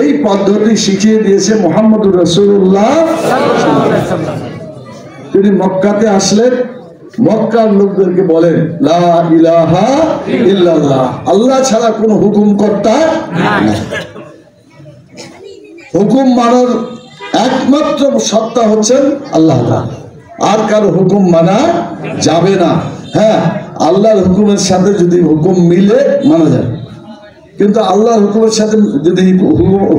এই পদ্ধতি শিখিয়ে দিয়েছে মুহাম্মদুর রাসূলুল্লাহ। তিনি মক্কাতে আসলেন, মক্কার লোকদেরকে বলেন লা ইলাহা ইল্লাল্লাহ, আল্লাহ ছাড়া কোনো হুকুমকর্তা নাই। হুকুম মানার একমাত্র সত্তা হচ্ছেন আল্লাহ তাআলা, আর কারো হুকুম মানা যাবে না। হ্যাঁ, আল্লাহর হুকুমের সাথে যদি হুকুম মিলে মানা যায়, কিন্তু আল্লাহর হুকুমের সাথে যদি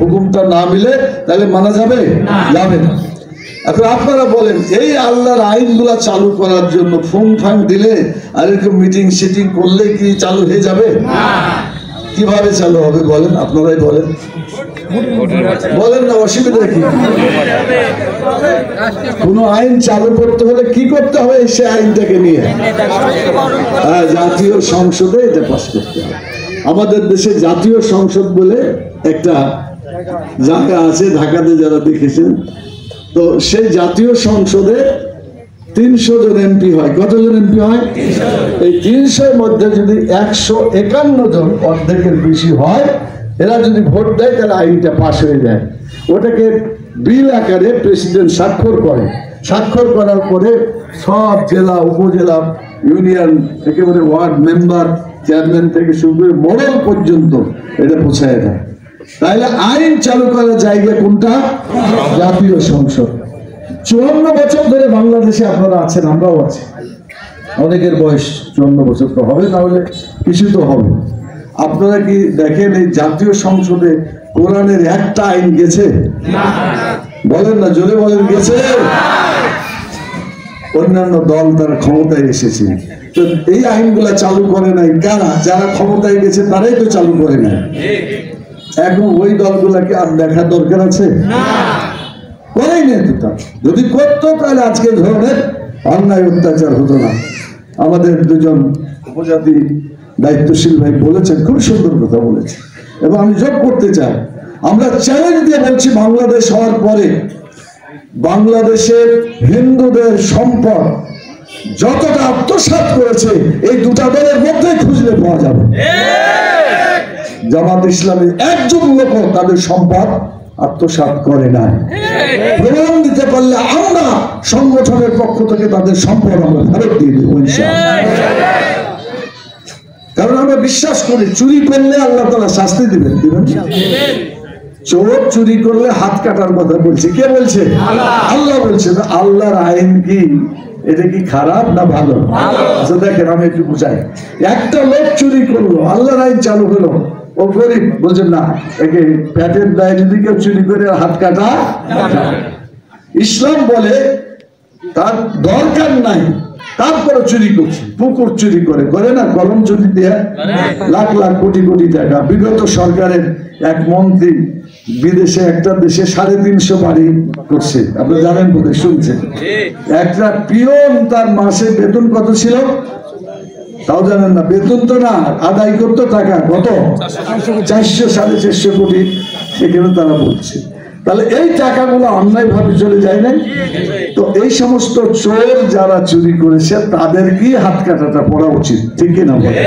হুকুমটা না মিলে তাহলে মানা যাবে যাবে না। এখন আপনারা বলেন, এই আল্লাহর আইনগুলা চালু করার জন্য ফোন ফাং দিলে আর এরকম মিটিং সিটিং করলে কি চালু হয়ে যাবে? কিভাবে চালু হবে বলেন? আপনারাই বলেন, বলেন না, অসুবিধা কি? কোন আইন চালু করতে হলে কি করতে হবে? সে আইনটাকে নিয়ে জাতীয় সংসদে এটা পাস করতে হবে। আমাদের দেশে জাতীয় সংসদ বলে একটা জায়গা আছে, ঢাকাতে যারা দেখেছেন, তো সেই জাতীয় সংসদে 300 জন এমপি হয়। কতজন এমপি হয়? এই 300-এর মধ্যে যদি 151 জন, অর্ধেকের বেশি হয়, এরা যদি ভোট দেয় তাহলে আইনটা পাস হয়ে যায়। ওটাকে বিল আকারে প্রেসিডেন্ট স্বাক্ষর করে, স্বাক্ষর করার পরে সব জেলা, উপজেলা, ইউনিয়ন, একেবারে ওয়ার্ড মেম্বার, চেয়ারম্যান থেকে শুরু করে মডেল পর্যন্ত এটা পৌঁছায় দেয়। তাইলে আইন চালু করার জায়গা কোনটা? জাতীয় সংসদ। 54 বছর ধরে বাংলাদেশে আপনারা আছেন, আমরাও আছি। অনেকের বয়স 54 বছর তো হবে, না হলে কিছু তো হবে। আপনারা কি দেখেন এই জাতীয় সংসদে কোরআনের একটা আইন গেছে? বলেন না, জোরে বলেন, গেছে? অন্যান্য দল তারা ক্ষমতায় এসেছে, তো এই আইনগুলা চালু করে নাই কারা? যারা ক্ষমতায় গেছে তারাই তো চালু করে নাই। এখন ওই দলগুলাকে আর দেখা দরকার আছে? করেই নেই তো। যদি করতো তাহলে আজকে ধরনের অন্যায় অত্যাচার হতো না। আমাদের দুজন উপজাতি দায়িত্বশীল ভাই বলেছেন, খুব সুন্দর কথা বলেছে, এবং আমি যোগ করতে চাই। আমরা চ্যালেঞ্জ দিয়ে বলছি, বাংলাদেশ হওয়ার পরে বাংলাদেশের হিন্দুদের সম্পদ যতটা আত্মসাৎ করেছে এই দুটা দলের মধ্যে খুঁজলে পাওয়া যাবে। জামাত ইসলামের একজন লোক তাদের সম্পদ আত্মসাৎ করে নাই। প্রমাণ দিতে পারলে আমরা সংগঠনের পক্ষ থেকে তাদের সম্পদ আমরা ফেরত দিয়ে দেব ইনশাআল্লাহ। কারণ আমরা বিশ্বাস করি, চুরি করলে আল্লাহ তাআলা শাস্তি দিবেন। চোর চুরি করলে হাত কাটার কথা বলছে কে? বলছে আল্লাহ বলছে। আল্লাহর আইন কি এটা কি খারাপ না ভালো? আচ্ছা দেখেন, আমি একটু বুঝাই। একটা লোক চুরি করলো, আল্লাহর আইন চালু হলো, ও গরিব, বলছেন না, একে প্যাটের দায় যদি কেউ চুরি করে হাত কাটা। ইসলাম বলে তার দরকার নাই, তারপরে চুরি করছে। পুকুর চুরি করে না, কলম চুরি দেয় লাখ লাখ কোটি কোটি টাকা। বিগত সরকারের এক মন্ত্রী বিদেশে একটা দেশে 350 বাড়ি করছে, আপনি জানেন বোধ হয়, শুনছেন। একটা পিয়ন তার মাসে বেতন কত ছিল তাও জানেন না? বেতন তো না, আদায় করতো টাকা কত? 400 450 কোটি। সেখানে তারা বলছে, তাহলে এই টাকাগুলো অন্যায় ভাবে চলে যায় না? তো এই সমস্ত চোর যারা চুরি করেছে তাদেরকে হাত কাটাটা পড়া উচিত, ঠিক কিনা বলে?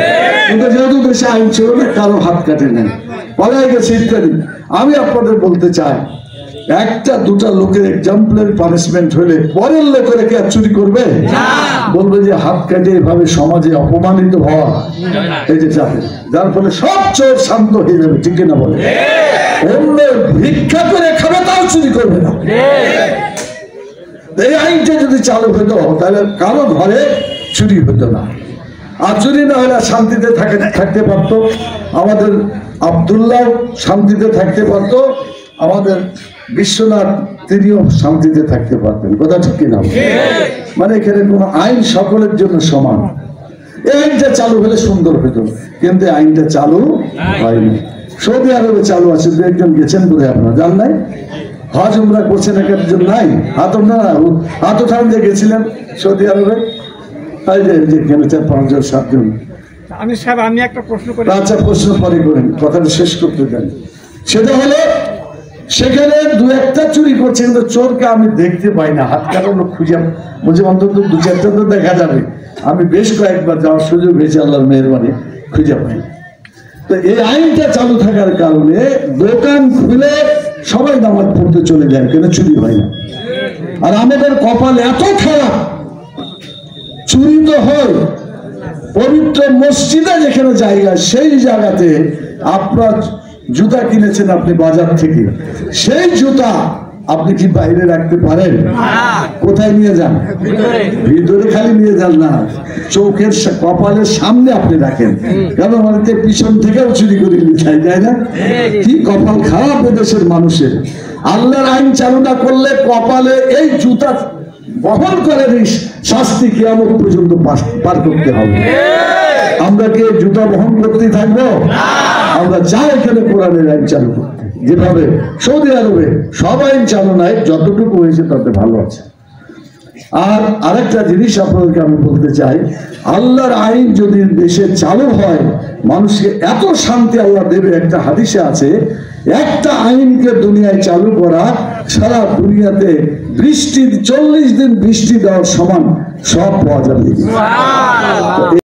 কিন্তু যেহেতু দেশে আইন ছিল না, কারো হাত কাটে নেই, পালাই গেছে ইত্যাদি। আমি আপনাদের বলতে চাই, একটা দুটা লোকের এক্সাম্পলের পানিশমেন্ট হলে পরের লোকের কি আর চুরি করবে? বলবে যে হাত কাটে এভাবে সমাজে অপমানিত হওয়া, এই যে চাপে, যার ফলে সব চোর শান্ত হয়ে যাবে, ঠিক কিনা বলে? অন্য ভিক্ষা করে খাবে তাও চুরি করবে না। এই আইনটা যদি চালু হতো তাহলে কারো ঘরে চুরি হতো না, আর চুরি না হলে শান্তিতে থাকতে পারতো। আমাদের আব্দুল্লাহ শান্তিতে থাকতে পারতো, আমাদের বিশ্বনাথ তিনিও শান্তিতে থাকতে পারতেন, কথা ঠিক কিনা? মানে এখানে কোন আইন সকলের জন্য সমান। এই আইনটা চালু হলে সুন্দর হতো, কিন্তু আইনটা চালু হয়নি। সৌদি আরবে চালু আছে, দু একজন গেছেন বলে আপনারা জান নাই? হজ উমরা করছেন একজন নাই? হাত উঠান যে গেছিলেন সৌদি আরবে, যেখানে 4-5 জন 7 জন। আমি একটা প্রশ্ন করি। আচ্ছা, প্রশ্ন পরে করেন, কথাটা শেষ করতে দেন। সেটা হলো সেখানে দু একটা চুরি করছে, কিন্তু চোরকে আমি দেখতে পাই না। হাত কাটানো খুঁজে বলছে অন্তত 2-4টা তো দেখা যাবে। আমি বেশ কয়েকবার যাওয়ার সুযোগ হয়েছে, আল্লাহর মেহেরবানি, খুঁজে পাই। তো এই আইনটা চালু থাকার কারণে দোকান খুলে সবাই নামাজ পড়তে চলে যায়, কেন চুরি হয় না। আর আমাদের কপাল এত খারাপ, চুরি তো হয় পবিত্র মসজিদে যেখানে জায়গা, সেই জায়গাতে আপনার জুতা কিনেছেন আপনি বাজার থেকে, সেই জুতা আপনি কি বাইরে রাখতে পারেন? কোথায় নিয়ে যান? ভিতরে খালি নিয়ে যান না, চোখের কপালের সামনে আপনি রাখেন। কেন অনেকে পিছন থেকেও চুরি করে লিখাই যায় না? কি কপাল খারাপ দেশের মানুষের। আল্লাহর আইন চালু না করলে কপালে এই জুতা বহন করে শাস্তি কিয়ামত পর্যন্ত পার করতে হবে। আমরা কি জুতা বহন করতেই থাকবো? আমরা চাই এখানে কোরআনের আইন চালু করতে, যেভাবে সৌদি আরবে সব আইন চালু নাই, যতটুকু হয়েছে তাতে ভালো আছে। আর আরেকটা জিনিস আপনাদেরকে আমি বলতে চাই, আল্লাহর আইন যদি দেশে চালু হয়, মানুষকে এত শান্তি আল্লাহ দেবে। একটা হাদিসে আছে, একটা আইনকে দুনিয়ায় চালু করা সারা দুনিয়াতে বৃষ্টি 40 দিন বৃষ্টি দেওয়ার সমান সব পাওয়া যাবে।